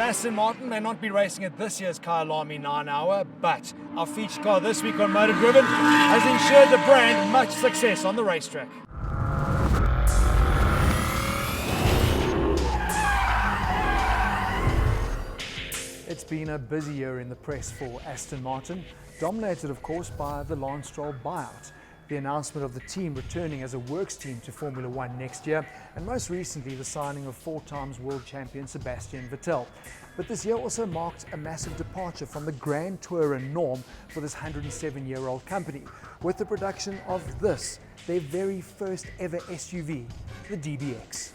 Aston Martin may not be racing at this year's Kyalami 9 Hour, but our featured car this week on Motor Driven has ensured the brand much success on the racetrack. It's been a busy year in the press for Aston Martin, dominated of course by the Lance Stroll buyout, the announcement of the team returning as a works team to Formula One next year, and most recently the signing of 4-time world champion Sebastian Vettel. But this year also marked a massive departure from the Grand Tourer norm for this 107-year-old company, with the production of this, their very first ever SUV, the DBX.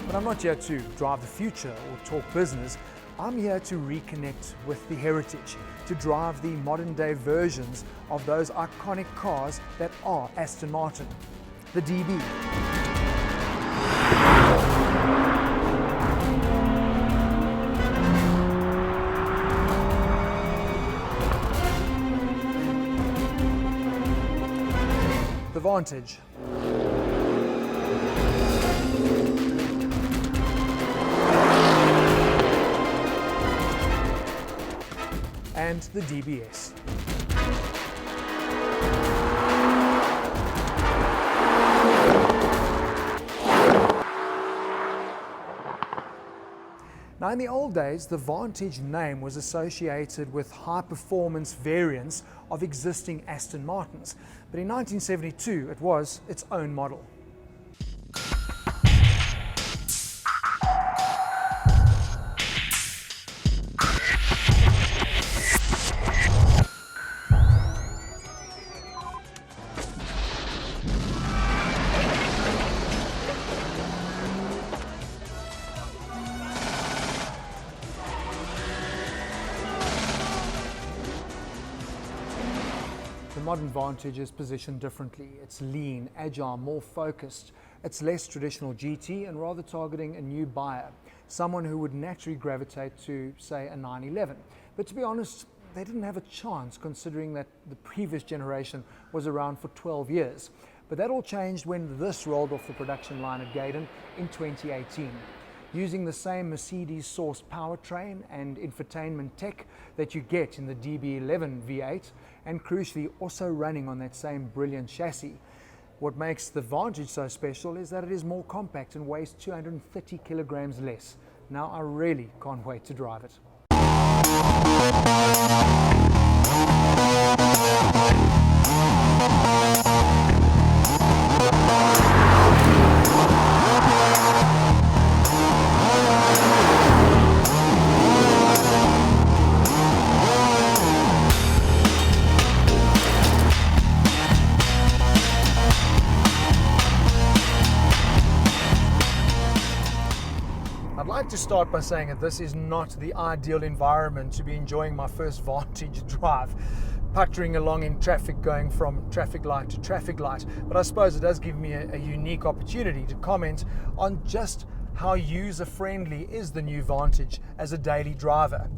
But I'm not here to drive the future or talk business. I'm here to reconnect with the heritage, to drive the modern day versions of those iconic cars that are Aston Martin, the DB. The Vantage. And the DBS. Now in the old days, the Vantage name was associated with high performance variants of existing Aston Martins, but in 1972 it was its own model. The modern Vantage is positioned differently. It's lean, agile, more focused. It's less traditional GT and rather targeting a new buyer, someone who would naturally gravitate to, say, a 911. But to be honest, they didn't have a chance considering that the previous generation was around for 12 years. But that all changed when this rolled off the production line at Gaydon in 2018. Using the same Mercedes-sourced powertrain and infotainment tech that you get in the DB11 V8, and crucially also running on that same brilliant chassis. What makes the Vantage so special is that it is more compact and weighs 230 kilograms less. Now I really can't wait to drive it. I'd like to start by saying that this is not the ideal environment to be enjoying my first Vantage drive, puttering along in traffic, going from traffic light to traffic light. But I suppose it does give me a unique opportunity to comment on just how user-friendly is the new Vantage as a daily driver.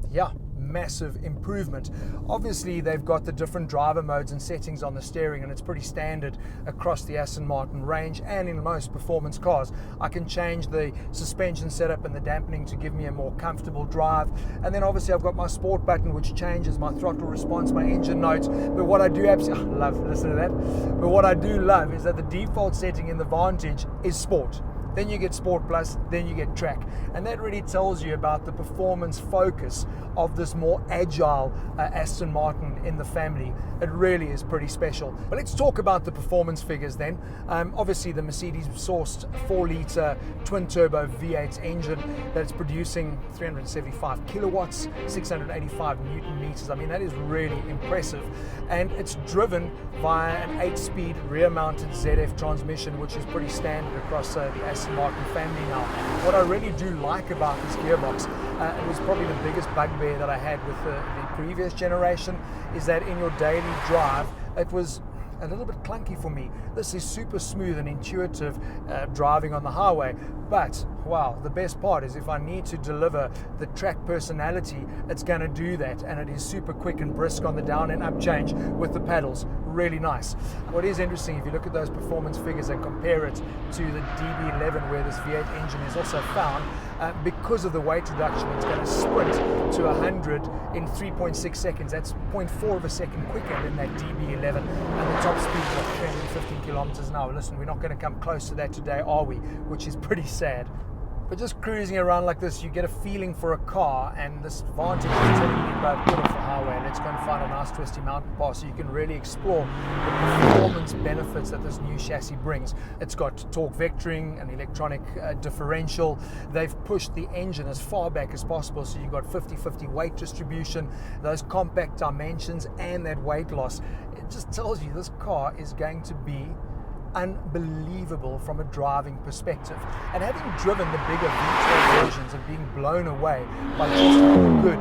Yeah, massive improvement. Obviously they've got the different driver modes and settings on the steering, and it's pretty standard across the Aston Martin range and in most performance cars. I can change the suspension setup and the dampening to give me a more comfortable drive, and then obviously I've got my sport button which changes my throttle response, my engine notes. But what I do absolutely love, listen to that, but what I do love is that the default setting in the Vantage is sport. Then you get Sport Plus, then you get Track. And that really tells you about the performance focus of this more agile Aston Martin in the family. It really is pretty special. But let's talk about the performance figures then. Obviously the Mercedes-sourced 4-litre twin-turbo V8 engine that's producing 375 kilowatts, 685 Newton meters. I mean, that is really impressive. And it's driven via an 8-speed rear-mounted ZF transmission, which is pretty standard across the Aston Martin family now. What I really do like about this gearbox, it was probably the biggest bugbear that I had with the previous generation, is that in your daily drive, it was a little bit clunky for me. This is super smooth and intuitive driving on the highway, but wow, the best part is if I need to deliver the track personality, it's going to do that, and it is super quick and brisk on the down and up change with the paddles. Really nice. What is interesting, if you look at those performance figures and compare it to the DB11 where this V8 engine is also found, because of the weight reduction, it's going to sprint to 100 in 3.6 seconds. That's 0.4 of a second quicker than that DB11, and the top speed is like 315 kilometers an hour. Listen, we're not going to come close to that today, are we? Which is pretty sad. But just cruising around like this, you get a feeling for a car, and this Vantage is telling you about get off the highway. Let's go and find a nice twisty mountain pass so you can really explore the performance benefits that this new chassis brings. It's got torque vectoring, an electronic differential. They've pushed the engine as far back as possible, so you've got 50-50 weight distribution, those compact dimensions, and that weight loss. It just tells you this car is going to be unbelievable from a driving perspective. And having driven the bigger V12 versions and being blown away by just how good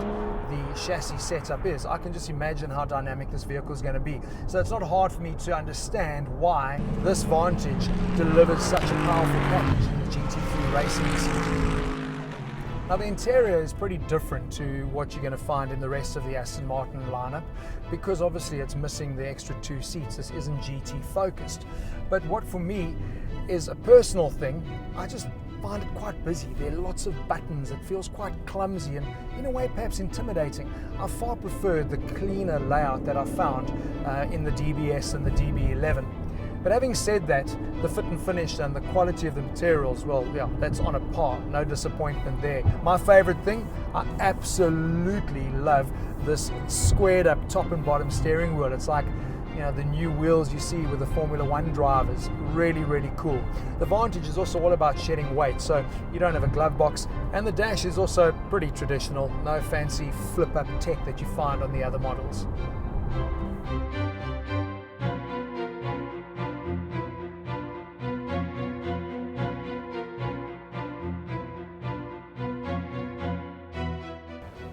the chassis setup is, I can just imagine how dynamic this vehicle is going to be. So it's not hard for me to understand why this Vantage delivers such a powerful package in the GT3 racing scene. Now the interior is pretty different to what you're going to find in the rest of the Aston Martin lineup, because obviously it's missing the extra 2 seats. This isn't GT focused. But what for me is a personal thing, I just find it quite busy. There are lots of buttons, it feels quite clumsy and in a way perhaps intimidating. I far preferred the cleaner layout that I found in the DBS and the DB11. But having said that, the fit and finish and the quality of the materials, well, yeah, that's on a par. No disappointment there. My favorite thing, I absolutely love this squared up top and bottom steering wheel. It's like, you know, the new wheels you see with the Formula One drivers. Really, really cool. The Vantage is also all about shedding weight, so you don't have a glove box. And the dash is also pretty traditional. No fancy flip up tech that you find on the other models.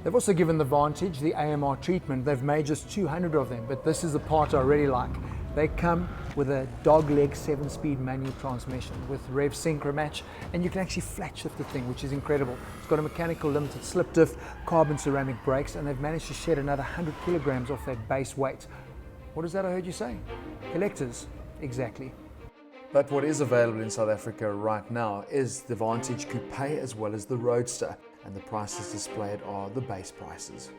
They've also given the Vantage the AMR treatment. They've made just 200 of them, but this is the part I really like. They come with a dogleg 7-speed manual transmission with rev synchro match, and you can actually flat shift the thing, which is incredible. It's got a mechanical limited slip diff, carbon ceramic brakes, and they've managed to shed another 100 kilograms off that base weight. What is that I heard you say? Collectors, exactly. But what is available in South Africa right now is the Vantage Coupe as well as the Roadster, and the prices displayed are the base prices.